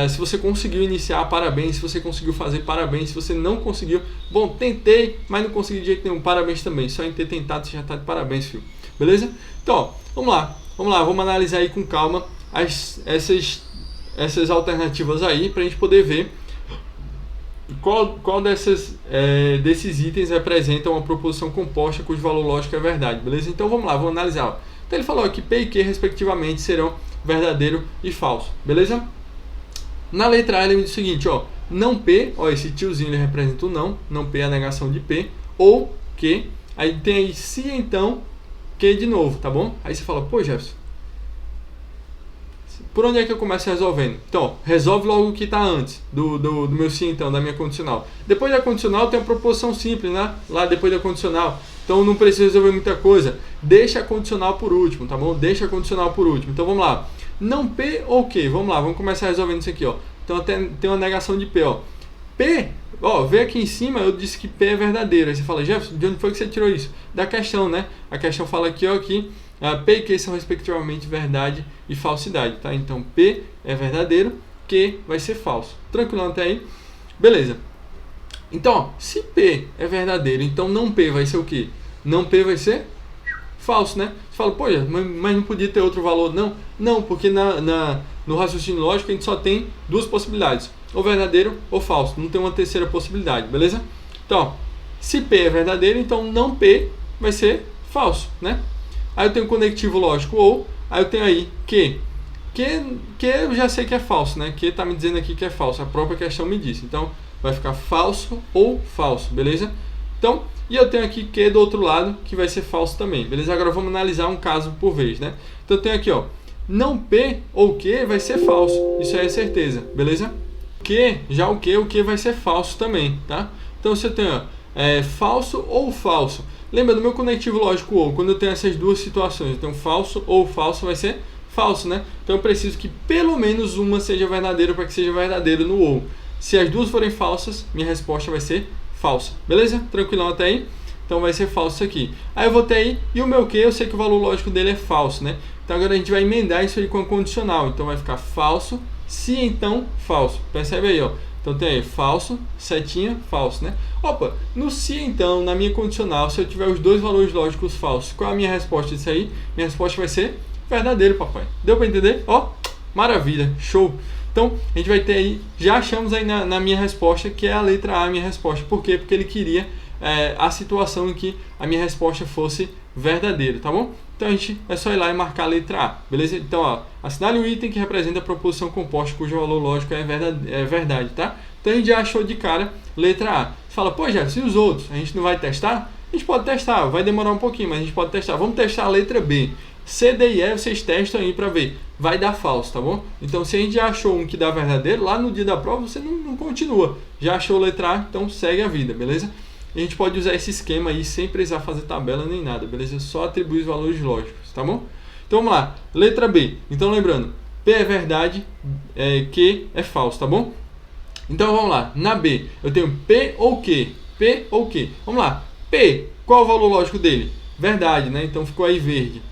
se você conseguiu iniciar, parabéns, se você conseguiu fazer, parabéns, se você não conseguiu, bom, tentei, mas não consegui de jeito nenhum, parabéns também, só em ter tentado você já está de parabéns, filho. beleza? Então, ó, vamos lá, vamos analisar aí com calma essas alternativas aí, para a gente poder ver qual desses itens representa uma proposição composta cujo valor lógico é verdade, beleza? Então vamos lá, vamos analisar. Ó. Então ele falou que P e Q respectivamente serão verdadeiro e falso, beleza? Na letra A ele me diz o seguinte, ó, não P, ó, esse tiozinho ele representa o não P é a negação de P, ou Q, aí tem aí se então Q de novo, tá bom? Aí você fala, pô Jefferson, por onde é que eu começo resolvendo? Então, resolve logo o que está antes do meu se então, da minha condicional. Depois da condicional tem a proposição simples, né? Lá depois da condicional. Então não precisa resolver muita coisa. Deixa a condicional por último, tá bom? Deixa a condicional por último. Então vamos lá. Não P ou Q? Vamos lá, vamos começar resolvendo isso aqui, ó. Então tem uma negação de P, ó. P, ó, vê aqui em cima, eu disse que P é verdadeiro. Aí você fala, Jefferson, de onde foi que você tirou isso? Da questão, né? A questão fala aqui, ó, que P e Q são respectivamente verdade e falsidade, tá? Então P é verdadeiro, Q vai ser falso. Tranquilo até aí? Beleza. Então, ó, se P é verdadeiro, então não P vai ser o quê? Não P vai ser falso, né? Você fala, pô, mas não podia ter outro valor? Não, não, porque no raciocínio lógico a gente só tem duas possibilidades, ou verdadeiro ou falso, não tem uma terceira possibilidade, beleza? Então, ó, se P é verdadeiro, então não P vai ser falso, né? Aí eu tenho conectivo lógico ou, aí eu tenho aí que eu já sei que é falso, né? Que tá me dizendo aqui que é falso, a própria questão me disse. Então, vai ficar falso ou falso, beleza? Então, e eu tenho aqui que do outro lado, que vai ser falso também, beleza? Agora vamos analisar um caso por vez, né? Então, eu tenho aqui, ó, não P ou Q vai ser falso, isso aí é certeza, beleza? Já o que vai ser falso também, tá? Então, se eu tenho falso ou falso, lembra do meu conectivo lógico ou, quando eu tenho essas duas situações, então falso ou falso vai ser falso, né? Então eu preciso que pelo menos uma seja verdadeira para que seja verdadeiro no ou. Se as duas forem falsas, minha resposta vai ser falsa, beleza? Tranquilão até aí? Então vai ser falso isso aqui. Aí eu vou ter aí, e o meu que eu sei que o valor lógico dele é falso, né? Então agora a gente vai emendar isso aí com a condicional, então vai ficar falso, se então falso. Percebe aí, ó? Então tem aí falso, setinha, falso, né? Opa, no se então, na minha condicional, se eu tiver os dois valores lógicos falsos, qual é a minha resposta disso aí? Minha resposta vai ser verdadeiro, papai. Deu para entender? Ó, maravilha, show. Então, a gente vai ter aí, já achamos aí na minha resposta, que é a letra A, a minha resposta. Por quê? Porque ele queria a situação em que a minha resposta fosse verdadeira, tá bom? Então, a gente é só ir lá e marcar a letra A, beleza? Então, ó, assinale o item que representa a proposição composta cujo valor lógico é verdade, tá? Então, a gente já achou de cara letra A. Você fala, pô, Jefferson, e os outros? A gente não vai testar? A gente pode testar, vai demorar um pouquinho, mas a gente pode testar. Vamos testar a letra B. C, D e E, vocês testam aí para ver. Vai dar falso, tá bom? Então, se a gente já achou um que dá verdadeiro, lá no dia da prova você não continua. Já achou letra A, então segue a vida, beleza? E a gente pode usar esse esquema aí sem precisar fazer tabela nem nada, beleza? Só atribuir os valores lógicos, tá bom? Então, vamos lá. Letra B. Então, lembrando, P é verdade, Q é falso, tá bom? Então, vamos lá. Na B, eu tenho P ou Q. P ou Q. Vamos lá. P, qual o valor lógico dele? Verdade, né? Então, ficou aí verde.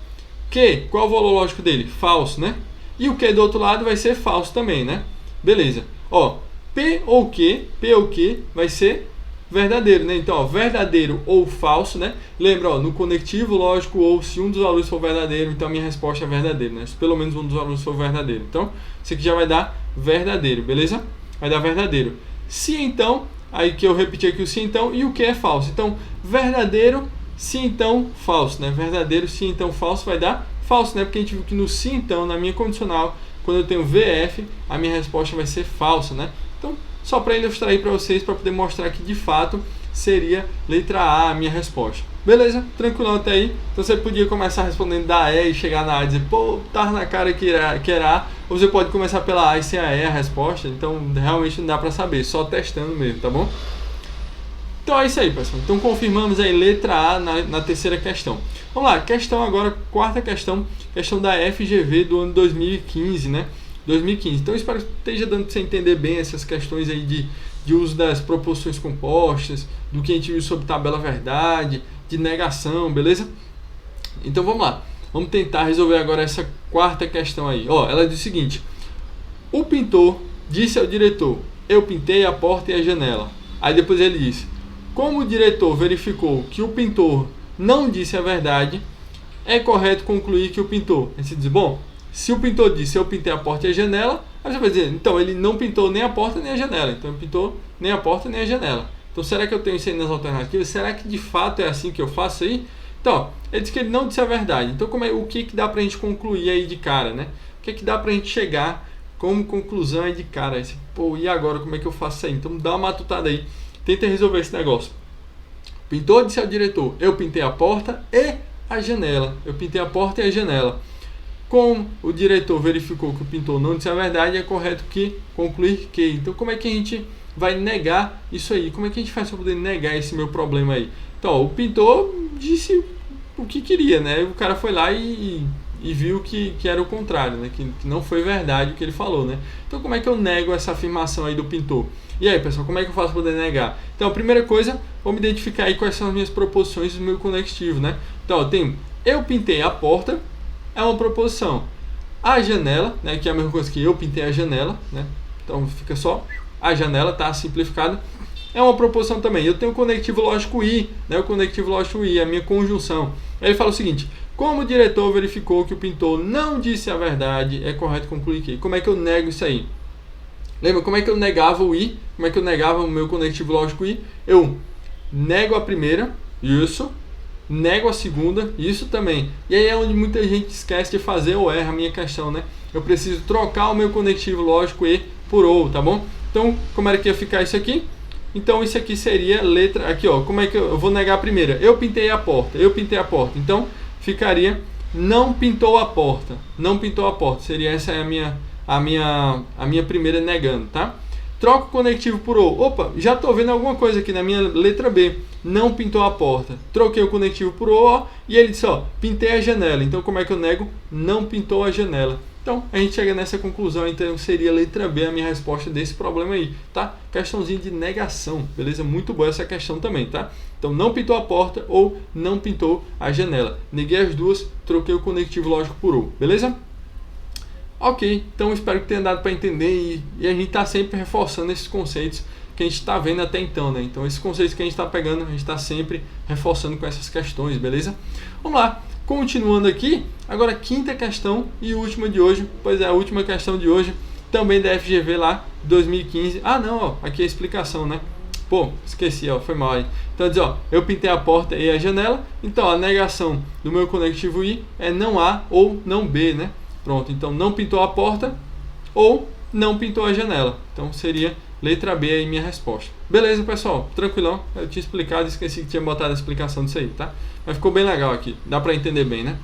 Q, qual o valor lógico dele? Falso, né? E o Q do outro lado vai ser falso também, né? Beleza. Ó, P ou Q vai ser verdadeiro, né? Então, ó, verdadeiro ou falso, né? Lembra, ó, no conectivo lógico ou, se um dos valores for verdadeiro, então a minha resposta é verdadeiro, né? Se pelo menos um dos valores for verdadeiro. Então, isso aqui já vai dar verdadeiro, beleza? Vai dar verdadeiro. Se então, aí que eu repeti aqui o se então, e o que é falso? Então, verdadeiro, se então, falso, né? Verdadeiro, se então, falso, vai dar falso, né? Porque a gente viu que no se então, na minha condicional, quando eu tenho VF, a minha resposta vai ser falsa, né? Então, só para ilustrar aí para vocês, para poder mostrar que de fato seria letra A a minha resposta. Beleza? Tranquilão até aí. Então você podia começar respondendo da E e chegar na A e dizer, pô, tá na cara que era A. Ou você pode começar pela A e ser a E a resposta. Então realmente não dá para saber, só testando mesmo, tá bom? Então é isso aí, pessoal. Então confirmamos aí letra A na terceira questão. Vamos lá, questão agora, quarta questão da FGV do ano 2015, né? 2015. Então eu espero que esteja dando para você entender bem essas questões aí de uso das proposições compostas, do que a gente viu sobre tabela verdade, de negação, beleza? Então vamos lá. Vamos tentar resolver agora essa quarta questão aí. Ó, ela diz o seguinte: o pintor disse ao diretor, eu pintei a porta e a janela. Aí depois ele disse, como o diretor verificou que o pintor não disse a verdade, é correto concluir que o pintor... Aí você diz, bom, se o pintor disse eu pintei a porta e a janela, aí você vai dizer, então ele não pintou nem a porta nem a janela, então ele pintou nem a porta nem a janela. Então será que eu tenho isso aí nas alternativas? Será que de fato é assim que eu faço aí? Então, ele disse que ele não disse a verdade. Então o que dá pra gente concluir aí de cara, né? O que dá pra gente chegar como conclusão aí de cara? Aí, pô, e agora como é que eu faço isso aí? Então dá uma matutada aí, tenta resolver esse negócio. O pintor disse ao diretor, eu pintei a porta e a janela. Eu pintei a porta e a janela. Como o diretor verificou que o pintor não disse a verdade, é correto que concluir que. Então como é que a gente vai negar isso aí? Como é que a gente faz para poder negar esse meu problema aí? Então, ó, o pintor disse o que queria, né? O cara foi lá e viu que era o contrário, né? Que não foi verdade o que ele falou, né? Então como é que eu nego essa afirmação aí do pintor? E aí, pessoal, como é que eu faço para poder negar? Então, a primeira coisa, vamos identificar aí quais são as minhas proposições do meu conectivo, né? Então, eu tenho, eu pintei a porta, é uma proposição. A janela, né, que é a mesma coisa que eu pintei a janela, né? Então fica só a janela, tá simplificado. É uma proposição também. Eu tenho o conectivo lógico I, né? O conectivo lógico I, a minha conjunção. Aí ele fala o seguinte: como o diretor verificou que o pintor não disse a verdade, é correto concluir que. Como é que eu nego isso aí? Lembra como é que eu negava o I? Como é que eu negava o meu conectivo lógico I? Eu nego a primeira, isso. Nego a segunda, isso também. E aí é onde muita gente esquece de fazer ou erra a minha questão, né? Eu preciso trocar o meu conectivo lógico E por OU, tá bom? Então, como era que ia ficar isso aqui? Então, isso aqui seria letra... Aqui, ó, como é que eu vou negar a primeira? Eu pintei a porta, eu pintei a porta. Então, ficaria não pintou a porta. Não pintou a porta. Seria essa a minha primeira negando, tá? Troca o conectivo por OU. Opa, já estou vendo alguma coisa aqui na minha letra B. Não pintou a porta. Troquei o conectivo por OU, ó, e ele disse, ó, pintei a janela. Então, como é que eu nego? Não pintou a janela. Então, a gente chega nessa conclusão. Então, seria a letra B a minha resposta desse problema aí, tá? Questãozinha de negação, beleza? Muito boa essa questão também, tá? Então, não pintou a porta ou não pintou a janela. Neguei as duas, troquei o conectivo lógico por OU, beleza? Ok, então espero que tenha dado para entender e a gente está sempre reforçando esses conceitos que a gente está vendo até então, né? Então esses conceitos que a gente está pegando, a gente está sempre reforçando com essas questões, beleza? Vamos lá, continuando aqui, agora quinta questão e última de hoje, pois é, a última questão de hoje, também da FGV lá, 2015. Ah não, ó, aqui é a explicação, né? Pô, esqueci, ó, foi mal aí. Então diz, ó, eu pintei a porta e a janela, então a negação do meu conectivo I é não A ou não B, né? Pronto, então não pintou a porta ou não pintou a janela. Então seria letra B aí minha resposta. Beleza, pessoal? Tranquilão. Eu tinha explicado, esqueci que tinha botado a explicação disso aí, tá? Mas ficou bem legal aqui. Dá pra entender bem, né?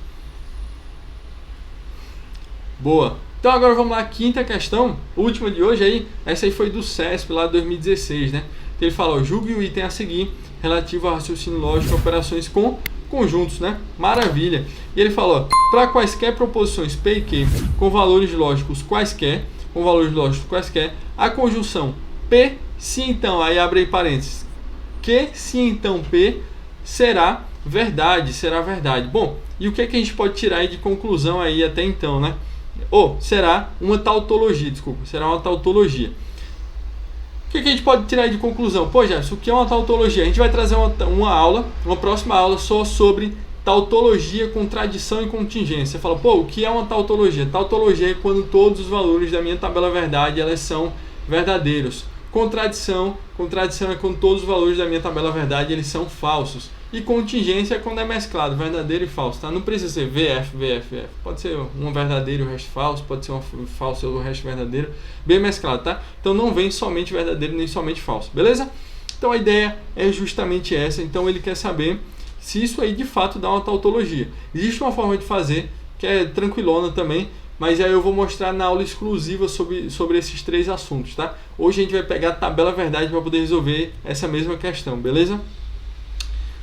Boa. Então agora vamos lá, quinta questão, última de hoje aí. Essa aí foi do CESP lá de 2016, né? Ele fala, julgue o item a seguir relativo ao raciocínio lógico, operações com conjuntos, né? Maravilha. E ele falou, para quaisquer proposições P e Q com valores lógicos quaisquer, a conjunção P, se então, aí abre aí parênteses, Q, se então P, será verdade. Bom, e o que é que a gente pode tirar aí de conclusão aí até então, né? Ou será uma tautologia, O que a gente pode tirar de conclusão? Pô, Jefferson, o que é uma tautologia? A gente vai trazer uma próxima aula só sobre tautologia, contradição e contingência. Você fala, pô, o que é uma tautologia? Tautologia é quando todos os valores da minha tabela verdade elas são verdadeiros. Contradição é quando todos os valores da minha tabela verdade eles são falsos. E contingência é quando é mesclado, verdadeiro e falso, tá? Não precisa ser VF. Pode ser um verdadeiro e o resto falso, pode ser um falso e o resto verdadeiro, bem mesclado, tá? Então não vem somente verdadeiro nem somente falso, beleza? Então a ideia é justamente essa. Então ele quer saber se isso aí de fato dá uma tautologia. Existe uma forma de fazer que é tranquilona também, mas aí eu vou mostrar na aula exclusiva sobre esses três assuntos, tá? Hoje a gente vai pegar a tabela verdade para poder resolver essa mesma questão, beleza?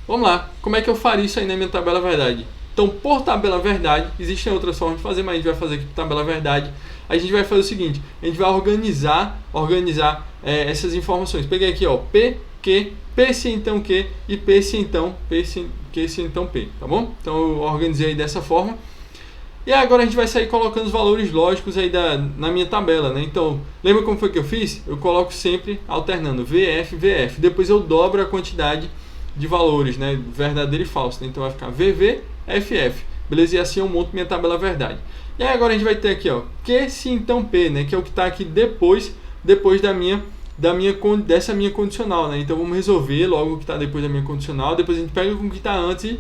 Vamos lá, como é que eu faria isso aí na minha tabela verdade? Então, por tabela verdade, existem outras formas de fazer, mas a gente vai fazer aqui por tabela verdade. A gente vai fazer o seguinte, a gente vai organizar essas informações. Peguei aqui, ó, P, Q, P se então Q e P se então Q se então P, tá bom? Então eu organizei aí dessa forma. E agora a gente vai sair colocando os valores lógicos aí na minha tabela, né? Então, lembra como foi que eu fiz? Eu coloco sempre alternando VF, VF. Depois eu dobro a quantidade de valores, né? Verdadeiro e falso. Né? Então vai ficar VV, FF. beleza? E assim eu monto minha tabela verdade. E aí agora a gente vai ter aqui, ó, Q se então P, né? Que é o que está aqui depois dessa minha condicional, né? Então vamos resolver logo o que está depois da minha condicional, depois a gente pega o que está antes e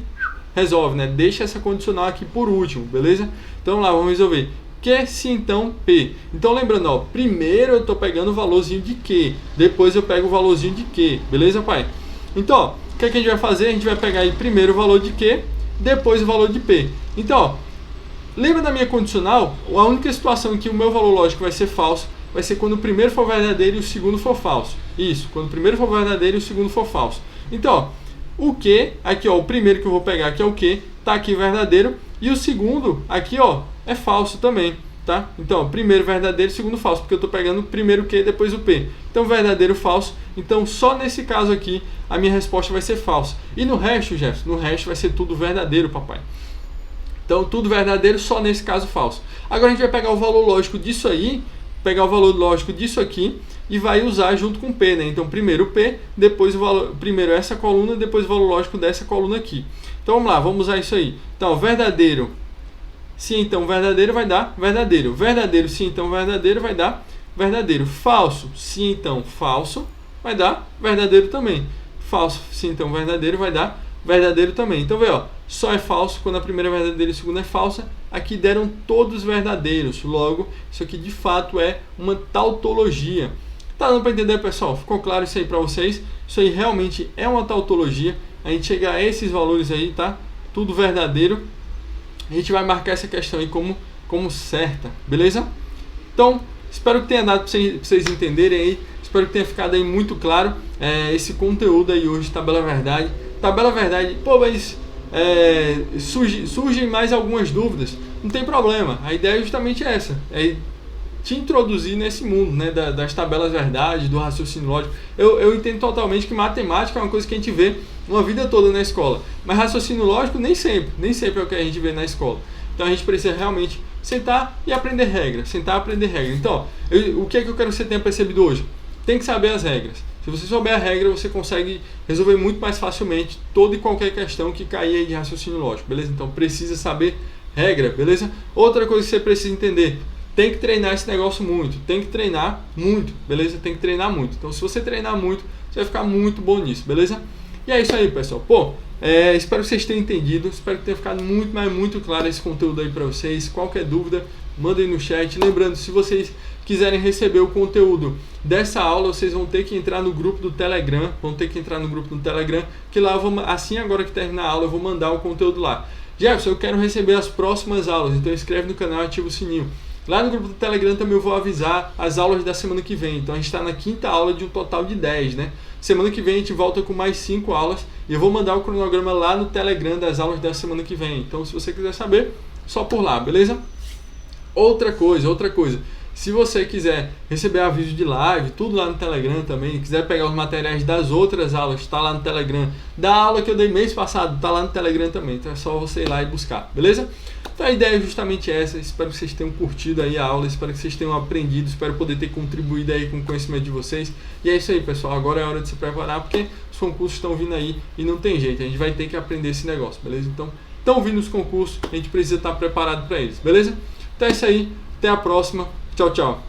resolve, né? Deixa essa condicional aqui por último, beleza? Então vamos lá, vamos resolver. Q se então P. Então lembrando, ó, primeiro eu estou pegando o valorzinho de Q, depois eu pego o valorzinho de Q, beleza, pai? Então, ó, o que a gente vai fazer? A gente vai pegar aí primeiro o valor de Q, depois o valor de P. Então, ó, lembra da minha condicional? A única situação em que o meu valor lógico vai ser falso vai ser quando o primeiro for verdadeiro e o segundo for falso. Isso, quando o primeiro for verdadeiro e o segundo for falso. Então, ó, o Q, aqui ó, o primeiro que eu vou pegar aqui é o Q, tá aqui verdadeiro, e o segundo aqui ó, é falso também, tá? Então, ó, primeiro verdadeiro, segundo falso, porque eu tô pegando primeiro o Q, depois o P. Então, verdadeiro, falso. Então, só nesse caso aqui, a minha resposta vai ser falsa. E no resto, Jefferson, no resto vai ser tudo verdadeiro, papai. Então, tudo verdadeiro, só nesse caso falso. Agora, a gente vai pegar o valor lógico disso aí, pegar o valor lógico disso aqui e vai usar junto com P, né? Então, primeiro o P, depois o valor, primeiro essa coluna, depois o valor lógico dessa coluna aqui. Então, vamos lá, vamos usar isso aí. Então, verdadeiro, se então verdadeiro vai dar verdadeiro. Verdadeiro, se então verdadeiro vai dar verdadeiro. Falso, se então falso, vai dar verdadeiro também. Falso, se então verdadeiro, vai dar verdadeiro também. Então, vê, ó, só é falso quando a primeira é verdadeira e a segunda é falsa. Aqui deram todos verdadeiros. Logo, isso aqui de fato é uma tautologia. Tá dando para entender, pessoal? Ficou claro isso aí para vocês? Isso aí realmente é uma tautologia. A gente chega a esses valores aí, tá? Tudo verdadeiro. A gente vai marcar essa questão aí como certa, beleza? Então, espero que tenha dado para vocês entenderem aí. Espero que tenha ficado aí muito claro esse conteúdo aí hoje, Tabela Verdade. Tabela Verdade, pô, mas surgem mais algumas dúvidas. Não tem problema, a ideia é justamente essa, é te introduzir nesse mundo, né, das tabelas verdade, do raciocínio lógico. Eu entendo totalmente que matemática é uma coisa que a gente vê uma vida toda na escola, mas raciocínio lógico nem sempre é o que a gente vê na escola. Então a gente precisa realmente sentar e aprender regra, Então, o que é que eu quero que você tenha percebido hoje? Tem que saber as regras. Se você souber a regra, você consegue resolver muito mais facilmente toda e qualquer questão que cair aí de raciocínio lógico, beleza? Então precisa saber regra, beleza? Outra coisa que você precisa entender, tem que treinar esse negócio muito, beleza? Tem que treinar muito. Então se você treinar muito, você vai ficar muito bom nisso, beleza? E é isso aí, pessoal. Pô, espero que vocês tenham entendido, espero que tenha ficado muito claro esse conteúdo aí para vocês. Qualquer dúvida, mandem no chat. Lembrando, se vocês quiserem receber o conteúdo dessa aula, vocês vão ter que entrar no grupo do Telegram, que lá assim agora que terminar a aula, eu vou mandar o conteúdo lá. Jefferson, eu quero receber as próximas aulas, então inscreve no canal e ativa o sininho. Lá no grupo do Telegram também eu vou avisar as aulas da semana que vem. Então a gente está na 5ª aula de um total de 10, né? Semana que vem a gente volta com mais 5 aulas e eu vou mandar o cronograma lá no Telegram das aulas da semana que vem. Então se você quiser saber, só por lá, beleza? Outra coisa. Se você quiser receber aviso de live, tudo lá no Telegram também, quiser pegar os materiais das outras aulas, está lá no Telegram. Da aula que eu dei mês passado, está lá no Telegram também. Então é só você ir lá e buscar, beleza? Então a ideia é justamente essa. Espero que vocês tenham curtido aí a aula, espero que vocês tenham aprendido, espero poder ter contribuído aí com o conhecimento de vocês. E é isso aí, pessoal. Agora é hora de se preparar, porque os concursos estão vindo aí e não tem jeito. A gente vai ter que aprender esse negócio, beleza? Então, estão vindo os concursos, a gente precisa estar preparado para eles, beleza? Então é isso aí. Até a próxima. Tchau, tchau.